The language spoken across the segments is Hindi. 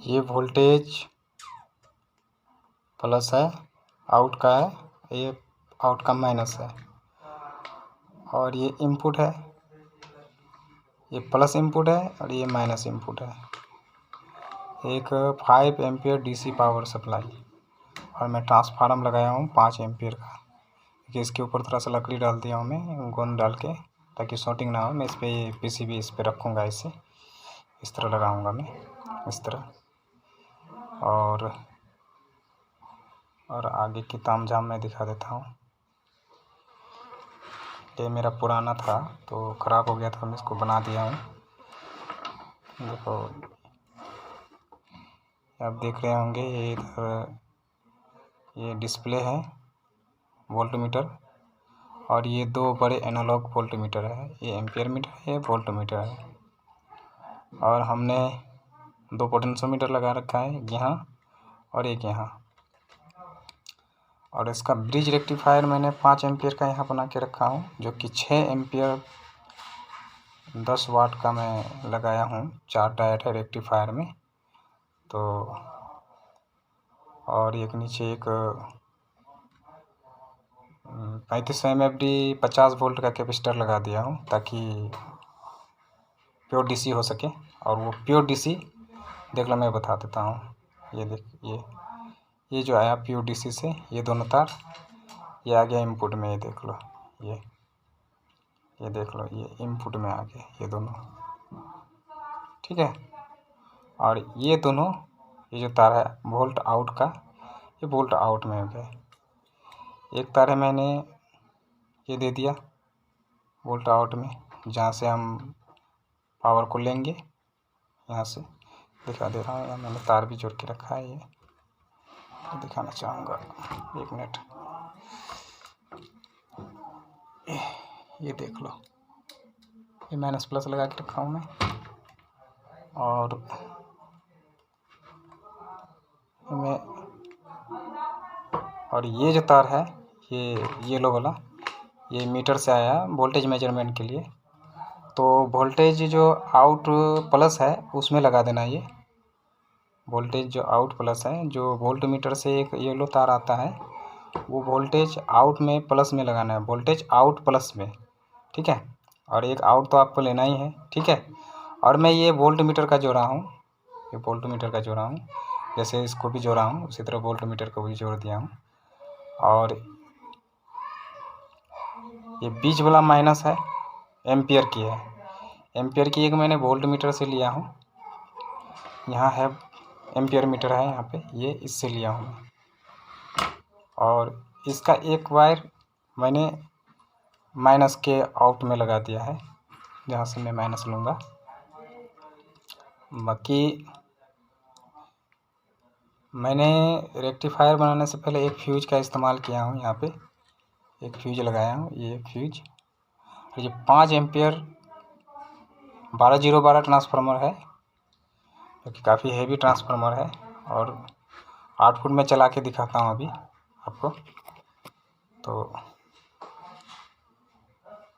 ये वोल्टेज प्लस है, आउट का है, ये आउट का माइनस है, और ये इनपुट है, ये प्लस इनपुट है और ये माइनस इनपुट है। एक 5 एम्पियर डीसी पावर सप्लाई, और मैं ट्रांसफार्मर लगाया हूँ 5 एम्पियर का, कि इसके ऊपर थोड़ा सा लकड़ी डाल दिया हूँ मैं गोंद डाल के, ताकि शॉर्टिंग ना हो। मैं इस पर ये पीसीबी इस पर रखूँगा, इसे इस तरह लगाऊँगा मैं, इस तरह। और आगे की तामझाम मैं दिखा देता हूँ। ये मेरा पुराना था तो ख़राब हो गया था, मैं इसको बना दिया हूँ। देखो आप देख रहे होंगे, ये इधर ये डिस्प्ले है वोल्टमीटर, और ये दो बड़े एनालॉग वोल्टमीटर है, ये एम्पियर मीटर है, ये वोल्टमीटर है। और हमने 2 पोटेंशियोमीटर लगा रखा है, एक यहाँ और एक यहाँ। और इसका ब्रिज रेक्टिफायर मैंने 5 एम्पियर का यहाँ बना के रखा हूँ, जो कि 6 एम्पियर 10 वाट का मैं लगाया हूँ। 4 डायोड है रेक्टिफायर में। तो और एक नीचे एक 3500 mFD 50 वोल्ट का कैपेसिटर लगा दिया हूँ, ताकि प्योर डीसी हो सके। और वो प्योर डीसी देख लो, मैं बता देता हूँ। ये देख, ये जो आया प्योर डीसी से, ये दोनों तार ये आ गया इनपुट में, ये देख लो, ये देख लो, ये इनपुट में आ गए ये दोनों, ठीक है। और ये दोनों, ये जो तार है वोल्ट आउट का, ये वोल्ट आउट में हो गए। एक तार है मैंने ये दे दिया वोल्ट आउट में, जहाँ से हम पावर को लेंगे। यहाँ से दिखा दे रहा हूँ, यहाँ मैंने तार भी जोड़ के रखा है, ये दिखाना चाहूँगा, 1 मिनट। ये देख लो, ये माइनस प्लस लगा के रखा हूँ मैं। और ये जो तार है, ये येलो वाला, ये मीटर से आया वोल्टेज मेजरमेंट के लिए। तो वोल्टेज जो आउट प्लस है उसमें लगा देना। ये वोल्टेज जो आउट प्लस है, जो वोल्ट मीटर से एक येलो तार आता है, वो वोल्टेज आउट में प्लस में लगाना है, वोल्टेज आउट प्लस में, ठीक है। और एक आउट तो आपको लेना ही है, ठीक है। और मैं ये वोल्ट मीटर का जोड़ा हूँ, ये वोल्ट मीटर का जोड़ा हूँ, जैसे इसको भी जोड़ा हूँ उसी तरह वोल्ट मीटर को भी जोड़ दिया हूँ। और ये बीच वाला माइनस है, एम्पियर की है, एम्पियर की एक मैंने वोल्ट मीटर से लिया हूँ। यहाँ है एम्पियर मीटर है यहाँ पे, ये इससे लिया हूँ मैं। और इसका एक वायर मैंने माइनस के आउट में लगा दिया है, जहाँ से मैं माइनस लूँगा। बाकी मैंने रेक्टिफायर बनाने से पहले एक फ्यूज का इस्तेमाल किया हूँ। यहाँ पे एक फ्यूज लगाया हूँ, ये फ्यूज। ये 5 एम्पियर 12012 ट्रांसफार्मर है, जो कि काफ़ी हेवी ट्रांसफार्मर है। और आउटपुट में चला के दिखाता हूँ अभी आपको। तो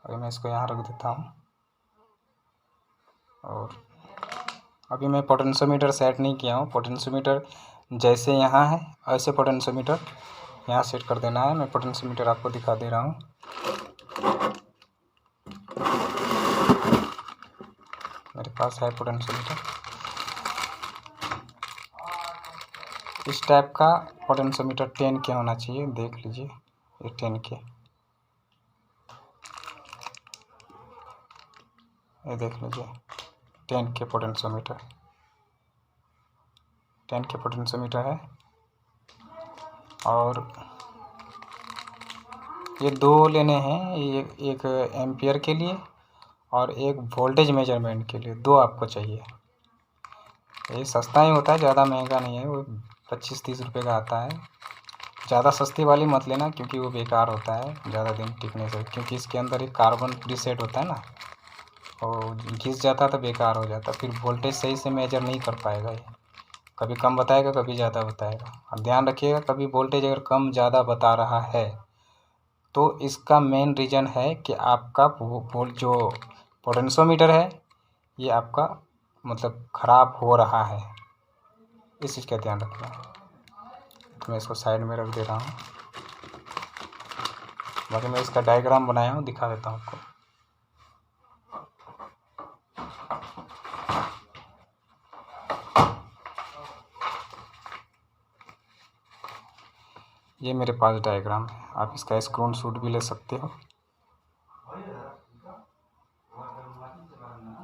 अभी मैं इसको यहाँ रख देता हूँ। और अभी मैं पोटेंशियोमीटर सेट नहीं किया हूँ। पोटेंशियोमीटर जैसे यहाँ है ऐसे पोटेंशियोमीटर यहाँ सेट कर देना है। मैं पोटेंशियोमीटर आपको दिखा दे रहा हूँ। मेरे पास है पोटेंशियोमीटर, इस टाइप का पोटेंशियोमीटर 10 के होना चाहिए। देख लीजिए, ये 10 के, ये देख लीजिए 10 के पोटेंशियोमीटर, 10 के पोटेंशियोमीटर है। और ये 2 लेने हैं, एक एम्पियर के लिए और एक वोल्टेज मेजरमेंट के लिए। 2 आपको चाहिए। ये सस्ता ही होता है, ज़्यादा महंगा नहीं है, वो 25-30 रुपये का आता है। ज़्यादा सस्ती वाली मत लेना, क्योंकि वो बेकार होता है ज़्यादा दिन टिकने से, क्योंकि इसके अंदर एक कार्बन प्रीसेट होता है ना, और घिस जाता तो बेकार हो जाता, फिर वोल्टेज सही से मेजर नहीं कर पाएगा। ये कभी कम बताएगा, कभी ज़्यादा बताएगा। और ध्यान रखिएगा, कभी वोल्टेज अगर कम ज़्यादा बता रहा है तो इसका मेन रीज़न है कि आपका जो पोटेंशियोमीटर है ये आपका मतलब ख़राब हो रहा है। इस चीज़ का ध्यान रखना। तो मैं इसको साइड में रख दे रहा हूँ। बाकी मैं इसका डायग्राम बनाया हूँ, दिखा देता हूँ आपको। ये मेरे पास डायग्राम है, आप इसका स्क्रीनशॉट भी ले सकते हो।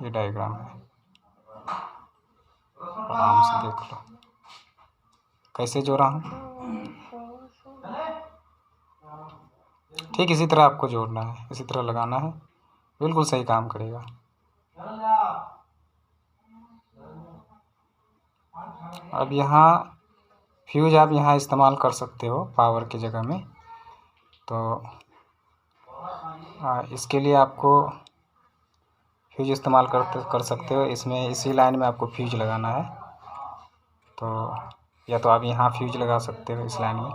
ये डायग्राम है, आराम से देख लो कैसे जोड़ा हूँ। ठीक इसी तरह आपको जोड़ना है, इसी तरह लगाना है, बिल्कुल सही काम करेगा। अब यहाँ फ्यूज आप यहाँ इस्तेमाल कर सकते हो पावर की जगह में। तो इसके लिए आपको फ्यूज इस्तेमाल कर सकते हो। इसमें इसी लाइन में आपको फ्यूज लगाना है। तो या तो आप यहाँ फ्यूज लगा सकते हो इस लाइन में।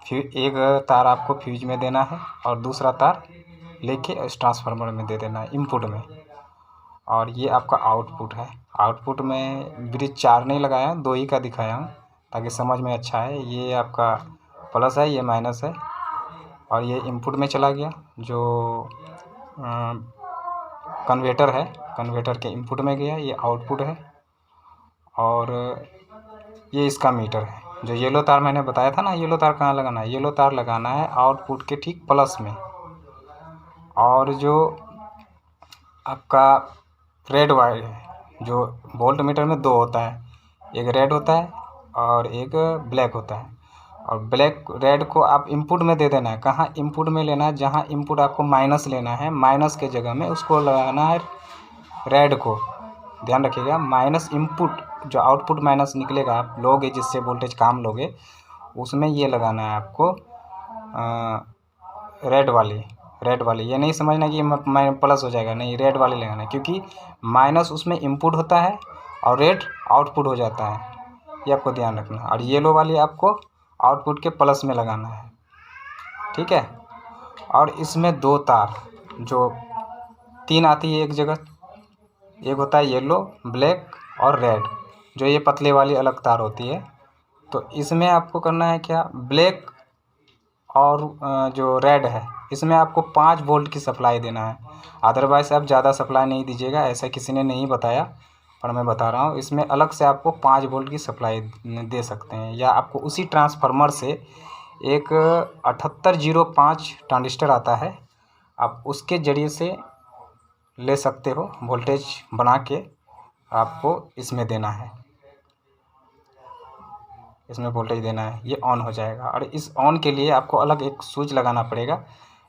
फ्यूज एक तार आपको फ्यूज में देना है और दूसरा तार लेके इस ट्रांसफार्मर में दे देना है, इनपुट में। और ये आपका आउटपुट है। आउटपुट में ब्रिज 4 नहीं लगाया, 2 ही का दिखाया हूँ ताकि समझ में अच्छा है। ये आपका प्लस है, ये माइनस है, और ये इनपुट में चला गया जो कन्वर्टर है, कन्वर्टर के इनपुट में गया। ये आउटपुट है और ये इसका मीटर है। जो येलो तार मैंने बताया था ना, येलो तार कहाँ लगाना है, येलो तार लगाना है आउटपुट के ठीक प्लस में। और जो आपका रेड वायर है, जो वोल्ट मीटर में 2 होता है, एक रेड होता है और एक ब्लैक होता है। और ब्लैक रेड को आप इनपुट में दे देना है। कहाँ इनपुट में लेना है, जहाँ इनपुट आपको माइनस लेना है, माइनस के जगह में उसको लगाना है रेड को। ध्यान रखिएगा, माइनस इनपुट जो आउटपुट माइनस निकलेगा आप लोगे, जिससे वोल्टेज काम लोगे, उसमें ये लगाना है आपको रेड वाली। ये नहीं समझना कि मैं प्लस हो जाएगा, नहीं, रेड वाली लगाना है, क्योंकि माइनस उसमें इनपुट होता है और रेड आउटपुट हो जाता है। ये आपको ध्यान रखना है। और येलो वाली आपको आउटपुट के प्लस में लगाना है, ठीक है। और इसमें 2 तार, जो 3 आती है एक जगह, एक होता है येलो, ब्लैक और रेड, जो ये पतले वाली अलग तार होती है। तो इसमें आपको करना है क्या, ब्लैक और जो रेड है, इसमें आपको 5 वोल्ट की सप्लाई देना है। अदरवाइज़ आप ज़्यादा सप्लाई नहीं दीजिएगा, ऐसा किसी ने नहीं बताया, पर मैं बता रहा हूँ। इसमें अलग से आपको 5 वोल्ट की सप्लाई दे सकते हैं, या आपको उसी ट्रांसफार्मर से एक 7805 ट्रांजिस्टर आता है, आप उसके ज़रिए से ले सकते हो। वोल्टेज बना के आपको इसमें देना है, इसमें वोल्टेज देना है, ये ऑन हो जाएगा। और इस ऑन के लिए आपको अलग एक स्विच लगाना पड़ेगा,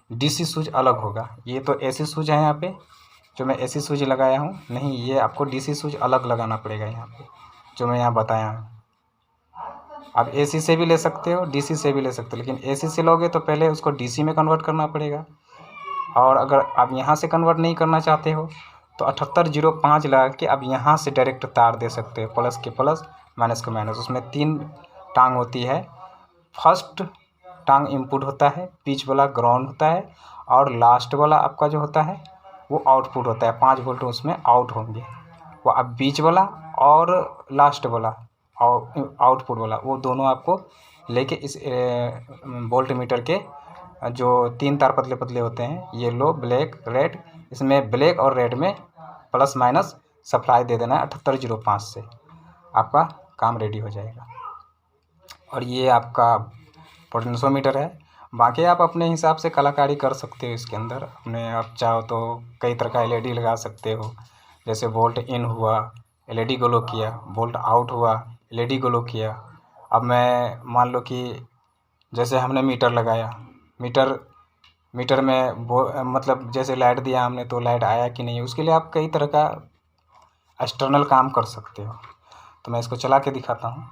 डीसी स्विच अलग होगा। ये तो एसी स्विच है यहाँ पे, जो मैं एसी स्विच लगाया हूँ, नहीं, ये आपको डीसी स्विच अलग लगाना पड़ेगा यहाँ पे, जो मैं यहाँ बताया हूँ। आप एसी से भी ले सकते हो, डीसी से भी ले सकते हो, लेकिन एसी से लोगे तो पहले उसको डीसी में कन्वर्ट करना पड़ेगा। और अगर आप यहाँ से कन्वर्ट नहीं करना चाहते हो तो 7805 लगा के आप यहाँ से डायरेक्ट तार दे सकते हो, प्लस के प्लस, माइनस के माइनस। उसमें 3 टांग होती है। फर्स्ट टांग इनपुट होता है, बीच वाला ग्राउंड होता है, और लास्ट वाला आपका जो होता है वो आउटपुट होता है। 5 वोल्ट उसमें आउट होंगे, वो अब बीच वाला और लास्ट वाला और आउटपुट वाला, वो दोनों आपको लेके इस वोल्ट मीटर के जो 3 तार पतले पतले होते हैं, येलो, ब्लैक, रेड, इसमें ब्लैक और रेड में प्लस माइनस सप्लाई दे देना है 7805 से, आपका काम रेडी हो जाएगा। और ये आपका पोटेंशियोमीटर है। बाकी आप अपने हिसाब से कलाकारी कर सकते हो इसके अंदर। अपने आप चाहो तो कई तरह का एलईडी लगा सकते हो, जैसे वोल्ट इन हुआ, एलईडी ग्लो किया, वोल्ट आउट हुआ, एलईडी ग्लो किया। अब मैं मान लो कि जैसे हमने मीटर लगाया, मीटर में वो मतलब जैसे लाइट दिया हमने तो लाइट आया कि नहीं, उसके लिए आप कई तरह का एक्सटर्नल काम कर सकते हो। तो मैं इसको चला के दिखाता हूँ।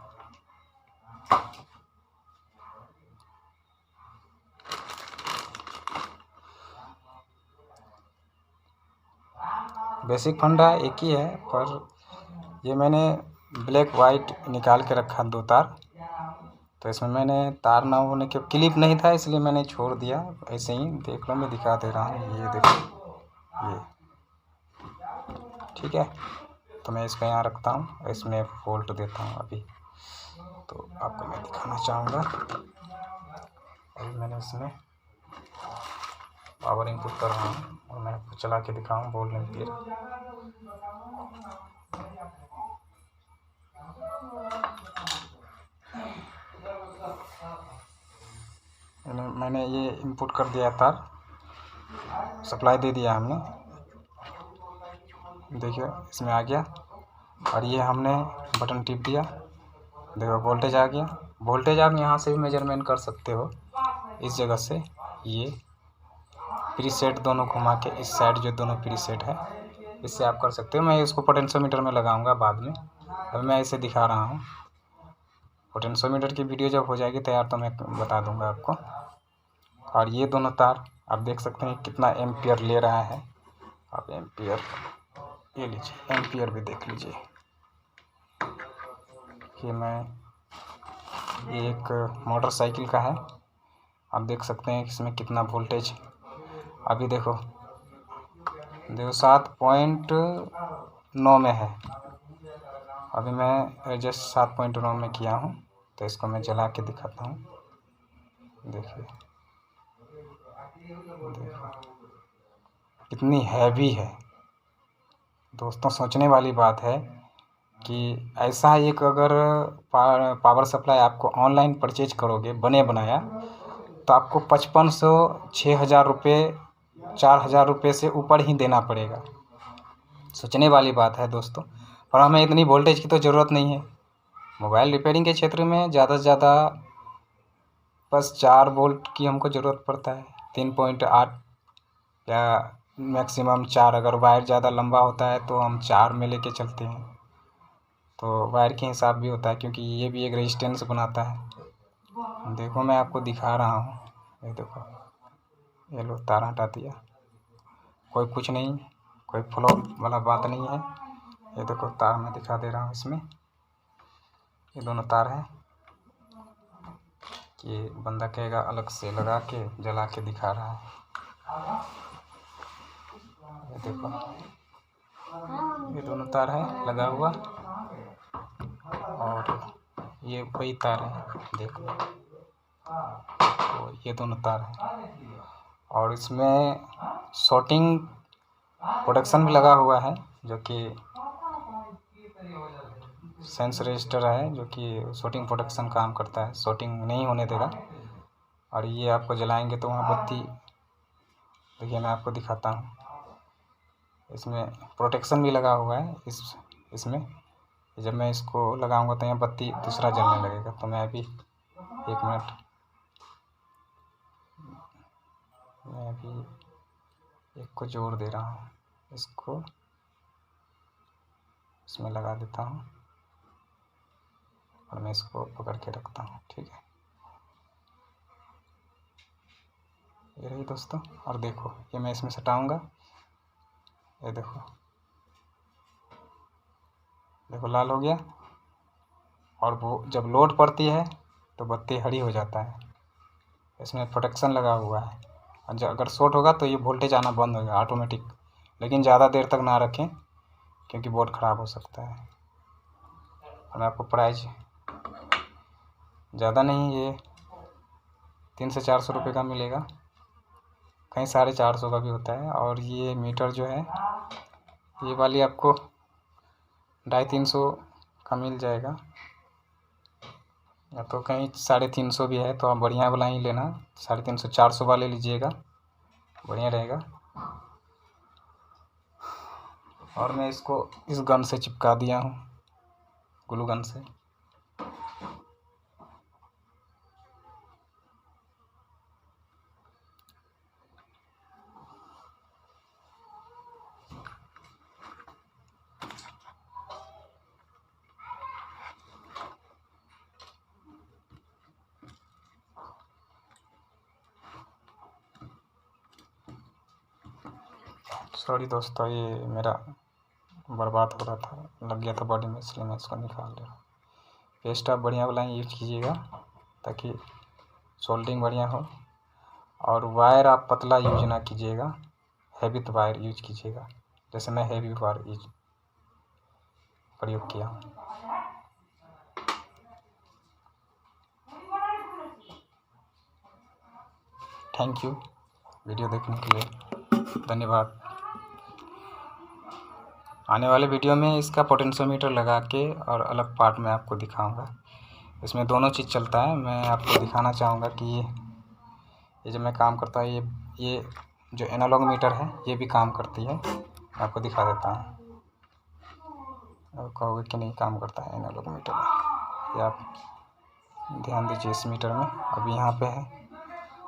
बेसिक फंडा एक ही है, पर ये मैंने ब्लैक वाइट निकाल के रखा 2 तार। तो इसमें मैंने तार ना होने के, क्लिप नहीं था इसलिए मैंने छोड़ दिया, ऐसे ही देख लो, मैं दिखा दे रहा हूँ। ये देखो, ये ठीक है। तो मैं इसको यहाँ रखता हूँ, इसमें वोल्ट देता हूँ अभी। तो आपको मैं दिखाना चाहूँगा। अभी मैंने इसमें पावर इनपुट कर रहा हूँ और मैं आपको चला के दिखाऊँ वोल्ट एम्पीयर। मैंने ये इनपुट कर दिया तार, सप्लाई दे दिया हमने, देखिए इसमें आ गया। और ये हमने बटन टिप दिया, देखो वोल्टेज आ गया। वोल्टेज आप यहाँ से भी मेजरमेंट कर सकते हो, इस जगह से। ये प्रीसेट दोनों घुमा के इस साइड जो दोनों प्रीसेट है, इससे आप कर सकते हो। मैं इसको पोटेंशियोमीटर में लगाऊंगा बाद में, अभी मैं इसे दिखा रहा हूँ। पोटेंशियोमीटर की वीडियो जब हो जाएगी तैयार तो मैं बता दूंगा आपको। और ये दोनों तार आप देख सकते हैं कितना एम्पियर ले रहा है। आप एम्पियर ये लीजिए, एम्पियर भी देख लीजिए कि मैं, ये एक मोटरसाइकिल का है, आप देख सकते हैं इसमें कितना वोल्टेज। अभी देखो 7.9 में है। अभी मैं एडजस्ट 7.9 में किया हूँ, तो इसको मैं जला के दिखाता हूँ। देखिए देखो कितनी हैवी है दोस्तों। सोचने वाली बात है कि ऐसा एक अगर पावर सप्लाई आपको ऑनलाइन परचेज करोगे बने बनाया, तो आपको 5500 6000 रुपये 4000 रुपये से ऊपर ही देना पड़ेगा। सोचने वाली बात है दोस्तों, पर हमें इतनी वोल्टेज की तो ज़रूरत नहीं है। मोबाइल रिपेयरिंग के क्षेत्र में ज़्यादा से ज़्यादा बस 4 वोल्ट की हमको ज़रूरत पड़ता है, 3.8 या मैक्सिमम 4। अगर वायर ज़्यादा लंबा होता है तो हम 4 में लेके चलते हैं। तो वायर के हिसाब भी होता है, क्योंकि ये भी एक रेजिस्टेंस बनाता है। देखो मैं आपको दिखा रहा हूँ, ये देखो, ये लो तार हटा दिया, कोई कुछ नहीं, कोई फ्लो वाला बात नहीं है। ये देखो तार मैं दिखा दे रहा हूँ इसमें, ये दोनों तार हैं। कि बंदा कहेगा अलग से लगा के जला के दिखा रहा है। ये देखो ये दोनों तार है लगा हुआ, और ये वही तार है, देखो तो ये दोनों तार हैं। और इसमें शॉर्टिंग प्रोटेक्शन भी लगा हुआ है, जो कि सेंस रजिस्टर है, जो कि शॉर्टिंग प्रोटेक्शन काम करता है, शॉर्टिंग नहीं होने देगा। और ये आपको जलाएंगे तो वहाँ बत्ती, देखिए मैं आपको दिखाता हूँ, इसमें प्रोटेक्शन भी लगा हुआ है। इसमें जब मैं इसको लगाऊंगा तो यहाँ बत्ती दूसरा जलने लगेगा। तो मैं अभी 1 मिनट, मैं अभी एक को जोड़ दे रहा हूँ, इसको इसमें लगा देता हूँ और मैं इसको पकड़ के रखता हूँ, ठीक है। ये रही दोस्तों, और देखो ये मैं इसमें सटाऊंगा, ये देखो देखो लाल हो गया। और वो जब लोड पड़ती है तो बत्ती हरी हो जाता है। इसमें प्रोटेक्शन लगा हुआ है, और अगर शॉर्ट होगा तो ये वोल्टेज आना बंद होगा ऑटोमेटिक। लेकिन ज़्यादा देर तक ना रखें, क्योंकि बोर्ड ख़राब हो सकता है। और आपको प्राइस ज़्यादा नहीं, ये 300 से 400 रुपये का मिलेगा, कहीं 450 का भी होता है। और ये मीटर जो है, ये वाली आपको 250-300 का मिल जाएगा, या तो कहीं 350 भी है। तो आप बढ़िया वाला ही लेना, 350 400 वाले लीजिएगा, बढ़िया रहेगा। और मैं इसको इस गन से चिपका दिया हूँ, ग्लू गन से। सॉरी दोस्तों, ये मेरा बर्बाद हो रहा था, लग गया था बॉडी में, इसलिए मैं इसको निकाल रहा हूँ। पेस्ट आप बढ़िया वाला ही यूज कीजिएगा ताकि सोल्डिंग बढ़िया हो। और वायर आप पतला यूज ना कीजिएगा, हैवी वायर यूज कीजिएगा, जैसे मैं हैवी वायर यूज प्रयोग किया हूँ। थैंक यू वीडियो देखने के लिए, धन्यवाद। आने वाले वीडियो में इसका पोटेंशियोमीटर लगा के और अलग पार्ट में आपको दिखाऊंगा। इसमें दोनों चीज़ चलता है। मैं आपको दिखाना चाहूँगा कि ये जब मैं काम करता है, ये जो एनालॉग मीटर है ये भी काम करती है। आपको दिखा देता हूँ, कहोगे कि नहीं काम करता है एनालॉग मीटर में। ये आप ध्यान दीजिए इस मीटर में, अभी यहाँ पे है।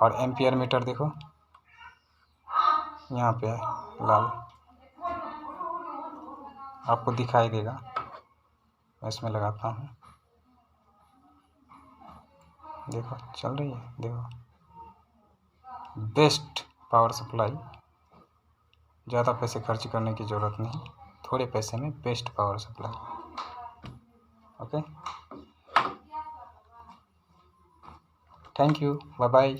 और एम्पियर मीटर देखो यहाँ पे है लाल, आपको दिखाई देगा। मैं इसमें लगाता हूँ, देखो चल रही है। देखो बेस्ट पावर सप्लाई, ज़्यादा पैसे खर्च करने की ज़रूरत नहीं, थोड़े पैसे में best power supply. Okay, thank you, bye bye.